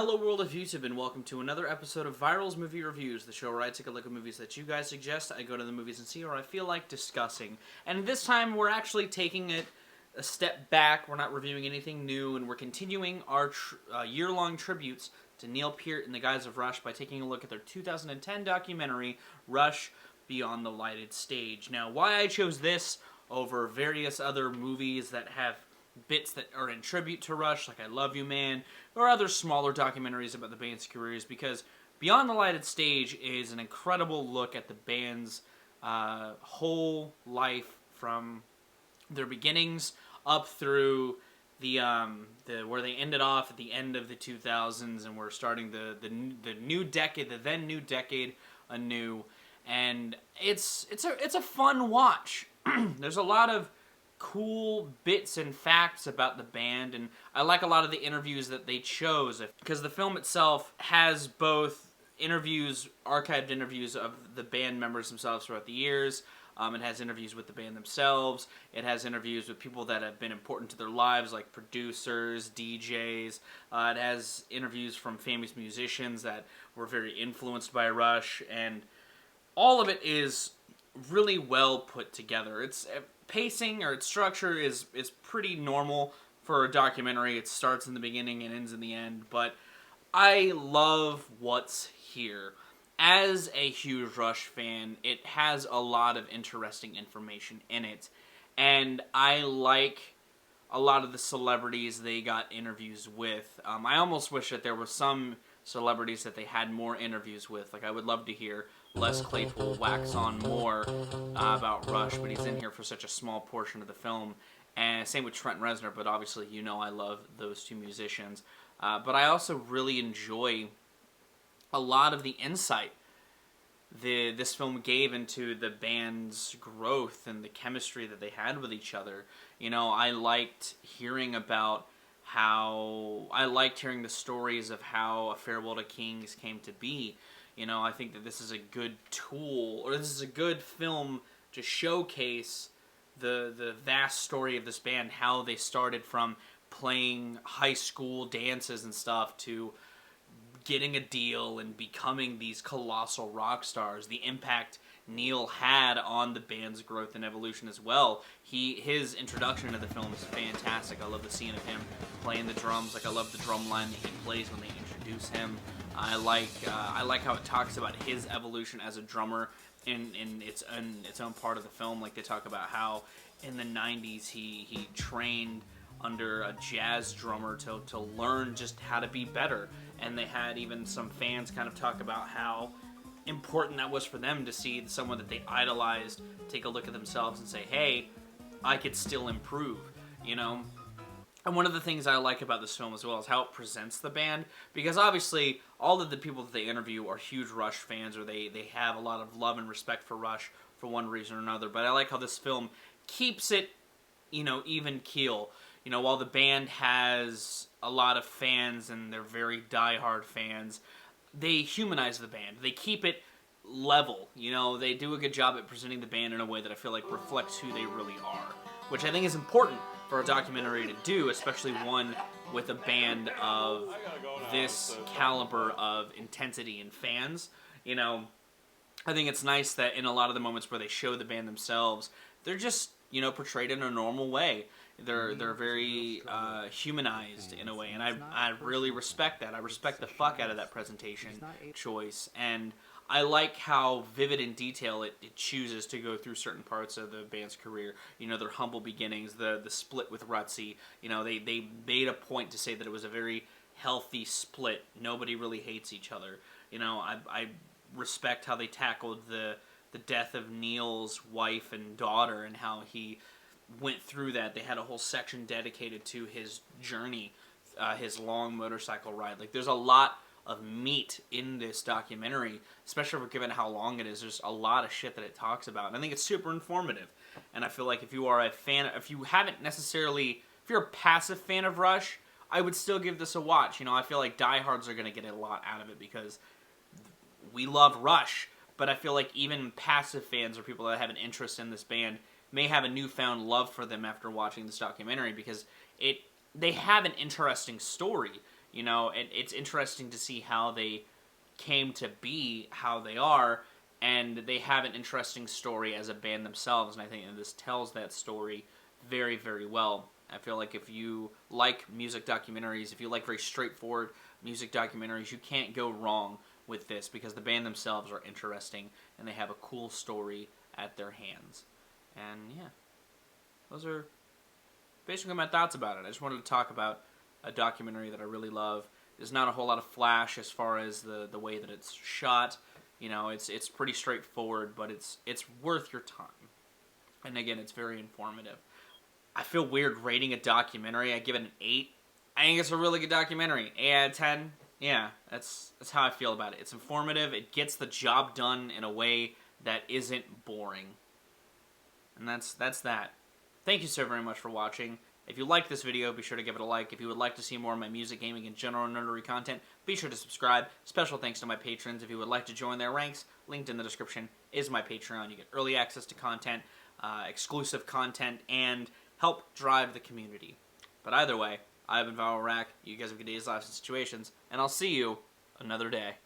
Hello world of YouTube and welcome to another episode of Viral's Movie Reviews, the show where I take a look at movies that you guys suggest, I go to the movies and see, or I feel like discussing. And this time we're actually taking it a step back, we're not reviewing anything new, and we're continuing our year-long tributes to Neil Peart and the guys of Rush by taking a look at their 2010 documentary, Rush Beyond the Lighted Stage. Now, why I chose this over various other movies that have bits that are in tribute to Rush, like I Love You Man, or other smaller documentaries about the band's careers, because Beyond the Lighted Stage is an incredible look at the band's whole life from their beginnings up through the where they ended off at the end of the 2000s, and we're starting the new decade, the then new decade anew, and it's a fun watch. There's a lot of cool bits and facts about the band, and I like a lot of the interviews that they chose, because the film itself has both interviews, archived interviews of the band members themselves throughout the years. It has interviews with the band themselves. It has interviews with people that have been important to their lives, like producers, DJs. It has interviews from famous musicians that were very influenced by Rush, and all of it is really well put together. Its pacing or its structure is pretty normal for a documentary. It starts in the beginning and ends in the end, but I love what's here. As a huge Rush fan, it has a lot of interesting information in it, and I like a lot of the celebrities they got interviews with. I almost wish that there were some celebrities that they had more interviews with. Like, I would love to hear Les Claypool wax on more about Rush, but he's in here for such a small portion of the film. And same with Trent Reznor, but obviously you know I love those two musicians. But I also really enjoy a lot of the insight this film gave into the band's growth and the chemistry that they had with each other. You know, I liked hearing the stories of how A Farewell to Kings came to be. You know, I think that this is a good tool, or this is a good film to showcase the vast story of this band, how they started from playing high school dances and stuff to getting a deal and becoming these colossal rock stars. The impact Neil had on the band's growth and evolution as well. His introduction to the film is fantastic. I love the scene of him playing the drums. Like, I love the drum line that he plays when they introduce him. I like how it talks about his evolution as a drummer in its own part of the film. Like, they talk about how in the 90s he trained under a jazz drummer to learn just how to be better. And they had even some fans kind of talk about how important that was for them to see someone that they idolized take a look at themselves and say, hey, I could still improve, you know? And one of the things I like about this film as well is how it presents the band, because obviously all of the people that they interview are huge Rush fans, or they have a lot of love and respect for Rush for one reason or another. But I like how this film keeps it, you know, even keel. You know, while the band has a lot of fans and they're very diehard fans, they humanize the band. They keep it level. You know, they do a good job at presenting the band in a way that I feel like reflects who they really are, which I think is important for a documentary to do, especially one with a band of this caliber of intensity and fans. You know, I think it's nice that in a lot of the moments where they show the band themselves, they're just, you know, portrayed in a normal way. They're very humanized in a way, and I really respect that. I respect the fuck out of that presentation choice, and I like how vivid in detail it chooses to go through certain parts of the band's career. You know, their humble beginnings, the split with Rutsy. You know, they made a point to say that it was a very healthy split. Nobody really hates each other. You know, I respect how they tackled the death of Neil's wife and daughter, and how he went through that. They had a whole section dedicated to his journey, his long motorcycle ride. Like, there's a lot of meat in this documentary, especially for given how long it is. There's a lot of shit that it talks about, and I think it's super informative. And I feel like if you are a fan, if you're a passive fan of Rush, I would still give this a watch. You know, I feel like diehards are going to get a lot out of it because we love Rush, but I feel like even passive fans or people that have an interest in this band may have a newfound love for them after watching this documentary, because they have an interesting story. You know, and it's interesting to see how they came to be how they are, and they have an interesting story as a band themselves, and I think that this tells that story very, very well. I feel like if you like music documentaries, if you like very straightforward music documentaries, you can't go wrong with this, because the band themselves are interesting, and they have a cool story at their hands. And yeah, those are basically my thoughts about it. I just wanted to talk about a documentary that I really love. There's not a whole lot of flash as far as the way that it's shot. You know, it's pretty straightforward, but it's worth your time. And again, it's very informative. I feel weird rating a documentary. I give it an 8. I think it's a really good documentary. 8 out of 10. Yeah, that's how I feel about it. It's informative. It gets the job done in a way that isn't boring. And that's that. Thank you so very much for watching. If you liked this video, be sure to give it a like. If you would like to see more of my music, gaming, and general nerdery content, be sure to subscribe. Special thanks to my patrons. If you would like to join their ranks, linked in the description is my Patreon. You get early access to content, exclusive content, and help drive the community. But either way, I've been Valrack. You guys have good days, lives, and situations, and I'll see you another day.